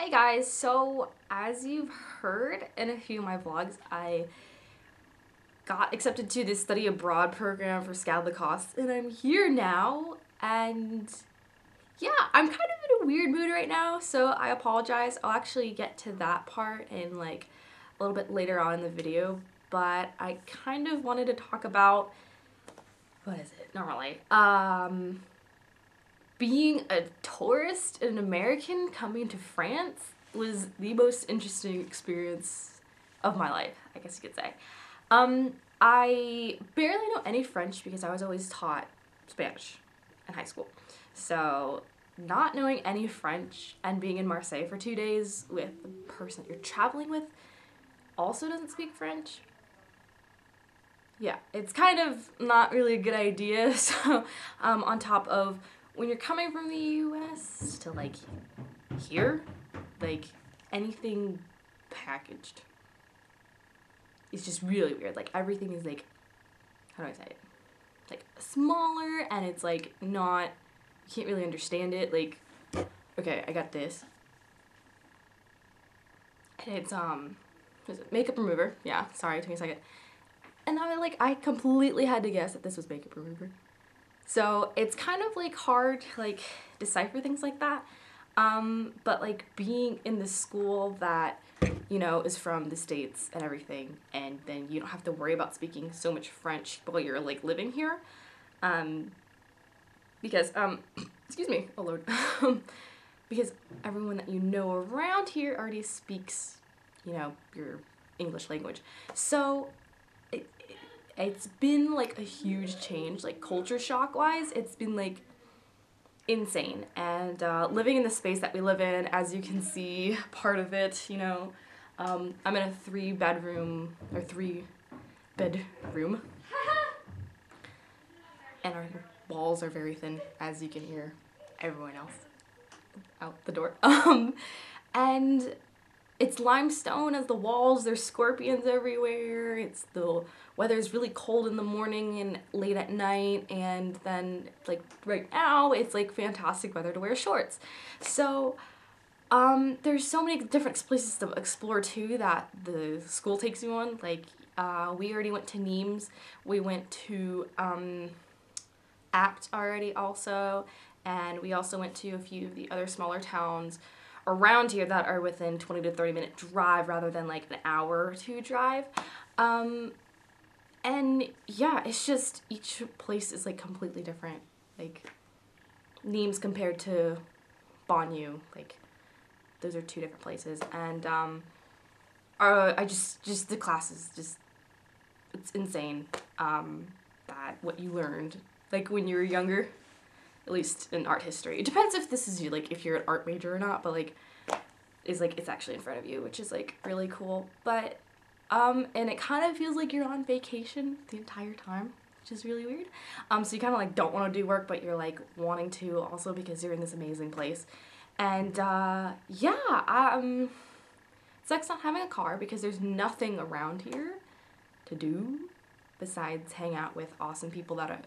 Hey guys, so as you've heard in a few of my vlogs, I got accepted to this study abroad program for Scad Lacoste, and I'm here now, and yeah, I'm kind of in a weird mood right now, so I apologize. I'll actually get to that part in like a little bit later on in the video, but I kind of wanted to talk about, what is it, normally, being a tourist, an American coming to France was the most interesting experience of my life, I guess you could say. I barely know any French because I was always taught Spanish in high school. So not knowing any French and being in Marseille for 2 days with the person you're traveling with also doesn't speak French. Yeah, it's kind of not really a good idea. So on top of when you're coming from the US to like here, like anything packaged is just really weird. Like everything is like, how do I say it? Like smaller, and it's like not, you can't really understand it. Like, okay, I got this. And it's what is it? Makeup remover. Yeah, sorry, it took me a second. And I completely had to guess that this was makeup remover. So it's kind of like hard to like decipher things like that. But like being in this school that, you know, is from the States and everything, and then you don't have to worry about speaking so much French while you're like living here. Because, excuse me, oh Lord. Because everyone that you know around here already speaks, you know, your English language. So it's been like a huge change, like culture shock wise. It's been like insane. And living in the space that we live in, as you can see, part of it, you know, I'm in a 3-bedroom and our walls are very thin, as you can hear everyone else out the door. And it's limestone as the walls, there's scorpions everywhere, the weather's really cold in the morning and late at night, and then like right now it's like fantastic weather to wear shorts. So there's so many different places to explore too that the school takes you on. Like we already went to Nimes, we went to Apt already also, and we also went to a few of the other smaller towns around here that are within 20 to 30 minute drive rather than like an hour or two drive. And yeah, it's just each place is like completely different. Like Nimes compared to Banyu, like those are two different places. And I just the classes just, it's insane that what you learned like when you were younger, at least in art history. It depends if this is you, like if you're an art major or not, but like is like it's actually in front of you, which is like really cool. But and it kind of feels like you're on vacation the entire time, which is really weird. So you kind of like don't want to do work, but you're like wanting to also because you're in this amazing place. And yeah, it sucks not having a car because there's nothing around here to do besides hang out with awesome people that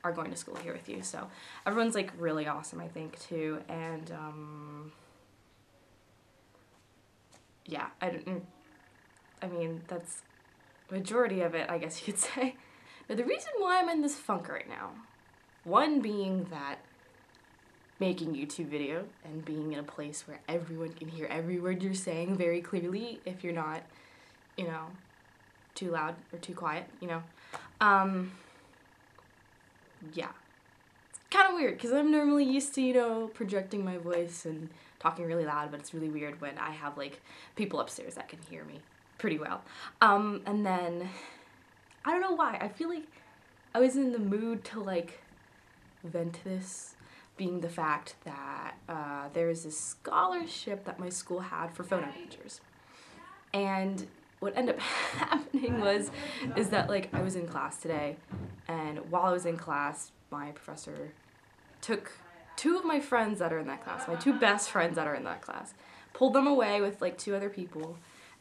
are going to school here with you. So everyone's like really awesome, I think, too. And yeah, I mean, that's majority of it, I guess you could say. Now, the reason why I'm in this funk right now, one being that making YouTube video and being in a place where everyone can hear every word you're saying very clearly if you're not, you know, too loud or too quiet, you know. Yeah. It's kind of weird because I'm normally used to, you know, projecting my voice and talking really loud, but it's really weird when I have like people upstairs that can hear me pretty well. And then I don't know why, I feel like I was in the mood to like vent this, being the fact that there's this scholarship that my school had for photo majors. And what ended up happening is that like I was in class today, and while I was in class, my professor took 2 of my friends that are in that class, my 2 best friends that are in that class, pulled them away with like 2 other people,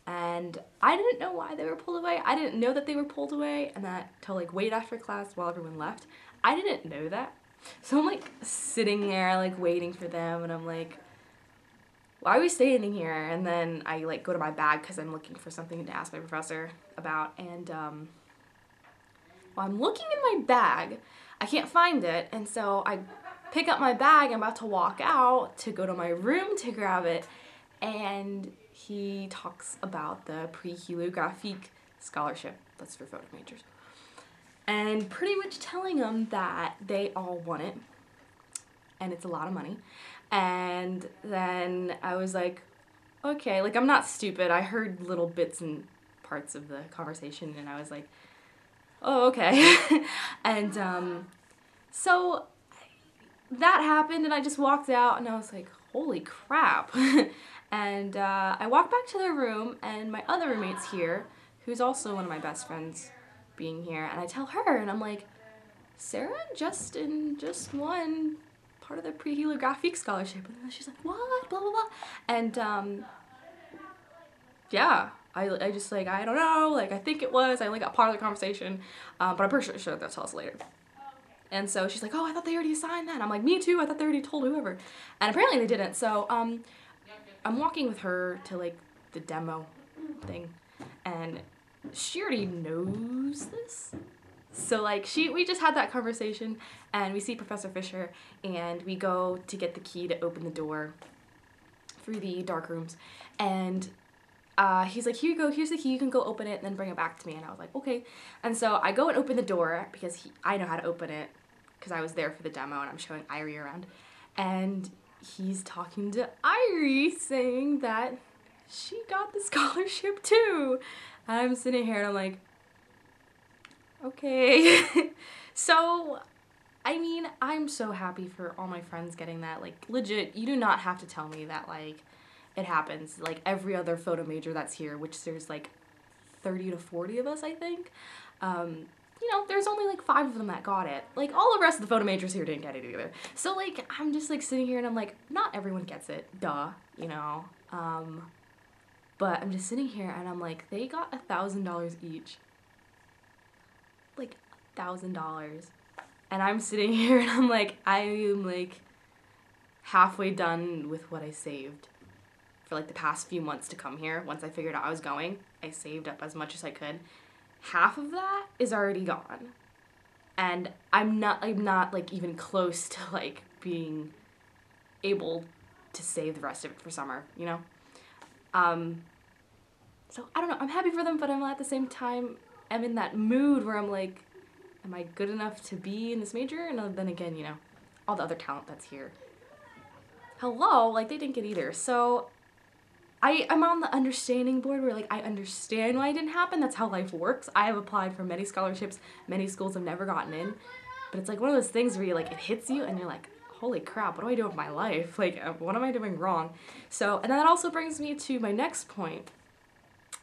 and I didn't know why they were pulled away. I didn't know that they were pulled away and that till like wait after class while everyone left. I didn't know that. So I'm like sitting there like waiting for them, and I'm like, why are we standing here? And then I like go to my bag because I'm looking for something to ask my professor about, and while I'm looking in my bag, I can't find it, and so I pick up my bag, I'm about to walk out to go to my room to grab it, and he talks about the pre-heliographique scholarship that's for photo majors. And pretty much telling them that they all want it, and it's a lot of money. And then I was like, okay, like I'm not stupid. I heard little bits and parts of the conversation, and I was like, oh, okay. And so that happened, and I just walked out, and I was like, holy crap. And I walked back to the room, and my other roommate's here, who's also one of my best friends being here, and I tell her, and I'm like, Sarah and Justin just won part of the pre-heliographique scholarship. And then she's like, what? Blah, blah, blah. And yeah, I just like, I don't know, like I think it was, I only got part of the conversation, but I'm pretty sure they'll tell us later. And so she's like, oh, I thought they already assigned that. And I'm like, me too, I thought they already told whoever. And apparently they didn't. So I'm walking with her to like the demo thing, and she already knows this. So like we just had that conversation, and we see Professor Fisher, and we go to get the key to open the door through the dark rooms, and he's like, here you go, here's the key, you can go open it and then bring it back to me. And I was like, okay. And so I go and open the door because I know how to open it because I was there for the demo, and I'm showing Irie around, and he's talking to Irie saying that she got the scholarship too. And I'm sitting here and I'm like, okay. So, I mean, I'm so happy for all my friends getting that. Like, legit, you do not have to tell me that, like, it happens. Like, every other photo major that's here, which there's, like, 30 to 40 of us, I think. You know, there's only, like, 5 of them that got it. Like, all the rest of the photo majors here didn't get it either. So, like, I'm just, like, sitting here and I'm like, not everyone gets it. Duh, you know. But I'm just sitting here and I'm like, they got $1,000 each. Like, $1,000. And I'm sitting here and I'm like, I am like halfway done with what I saved for like the past few months to come here. Once I figured out I was going, I saved up as much as I could. Half of that is already gone. And I'm not like even close to like being able to save the rest of it for summer, you know? So I don't know, I'm happy for them, but I'm at the same time, I'm in that mood where I'm like, am I good enough to be in this major? And then again, you know, all the other talent that's here. Hello, like they didn't get either. So I'm on the understanding board where like I understand why it didn't happen. That's how life works. I have applied for many scholarships, many schools I've never gotten in. But it's like one of those things where you like, it hits you and you're like, holy crap, what do I do with my life? Like, what am I doing wrong? So, and that also brings me to my next point,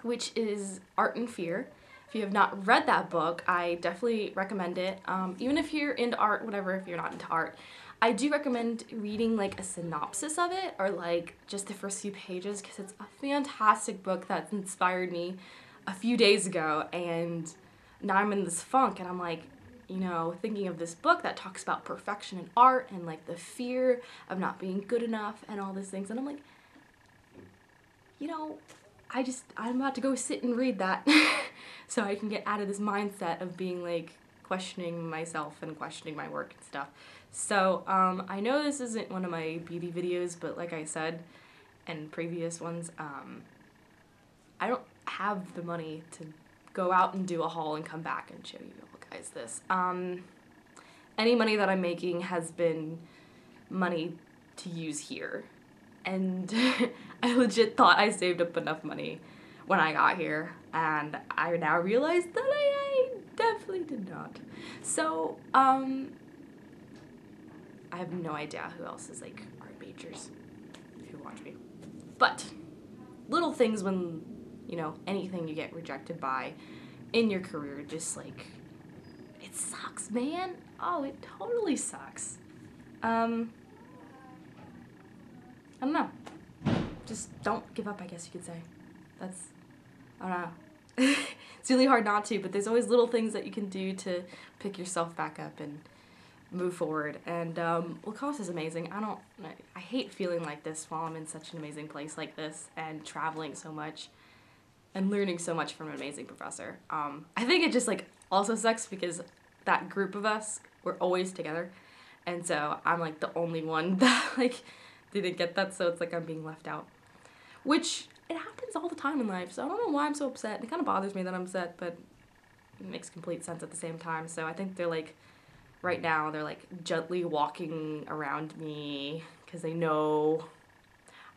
which is Art and Fear. If you have not read that book, I definitely recommend it. Even if you're into art, whatever, if you're not into art, I do recommend reading like a synopsis of it or like just the first few pages because it's a fantastic book that inspired me a few days ago, and now I'm in this funk and I'm like, you know, thinking of this book that talks about perfection in art and like the fear of not being good enough and all these things, and I'm like, you know, I'm about to go sit and read that so I can get out of this mindset of being like questioning myself and questioning my work and stuff. So I know this isn't one of my beauty videos, but like I said in previous ones, I don't have the money to go out and do a haul and come back and show you guys this. Any money that I'm making has been money to use here. And I legit thought I saved up enough money when I got here, and I now realize that I definitely did not. So, I have no idea who else is like art majors who watch me. But little things when, you know, anything you get rejected by in your career, just like, it sucks, man. Oh, it totally sucks. I don't know. Just don't give up, I guess you could say. That's, I don't know. It's really hard not to, but there's always little things that you can do to pick yourself back up and move forward. And Lacoste is amazing. I hate feeling like this while I'm in such an amazing place like this and traveling so much and learning so much from an amazing professor. I think it just like also sucks because that group of us, we're always together, and so I'm like the only one that like didn't get that, so it's like I'm being left out, which it happens all the time in life. So I don't know why I'm so upset. It kind of bothers me that I'm upset, but it makes complete sense at the same time. So I think they're like, right now they're like gently walking around me because they know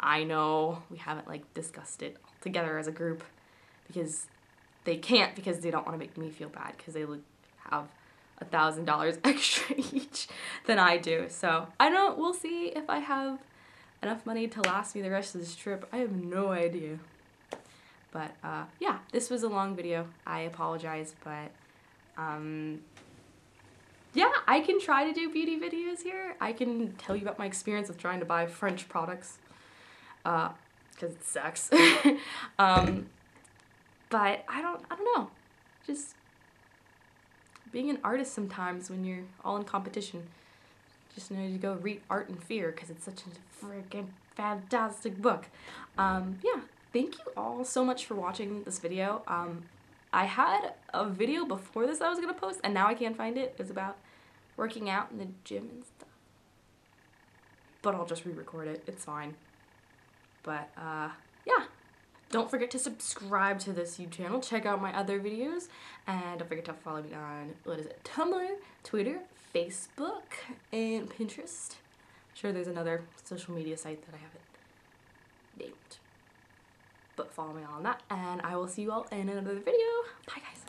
I know we haven't like discussed it all together as a group, because they can't, because they don't want to make me feel bad because they have $1,000 extra each than I do. So we'll see if I have enough money to last me the rest of this trip. I have no idea. But yeah, this was a long video. I apologize, but yeah, I can try to do beauty videos here. I can tell you about my experience with trying to buy French products, because it sucks. But I don't know. Just being an artist sometimes when you're all in competition. Just know to go read Art and Fear because it's such a freaking fantastic book. Yeah, thank you all so much for watching this video. I had a video before this that I was gonna post, and now I can't find it. It's about working out in the gym and stuff. But I'll just re-record it. It's fine. But yeah. Don't forget to subscribe to this YouTube channel. Check out my other videos. And don't forget to follow me on, Tumblr, Twitter, Facebook, and Pinterest. I'm sure there's another social media site that I haven't named. But follow me on that. And I will see you all in another video. Bye, guys.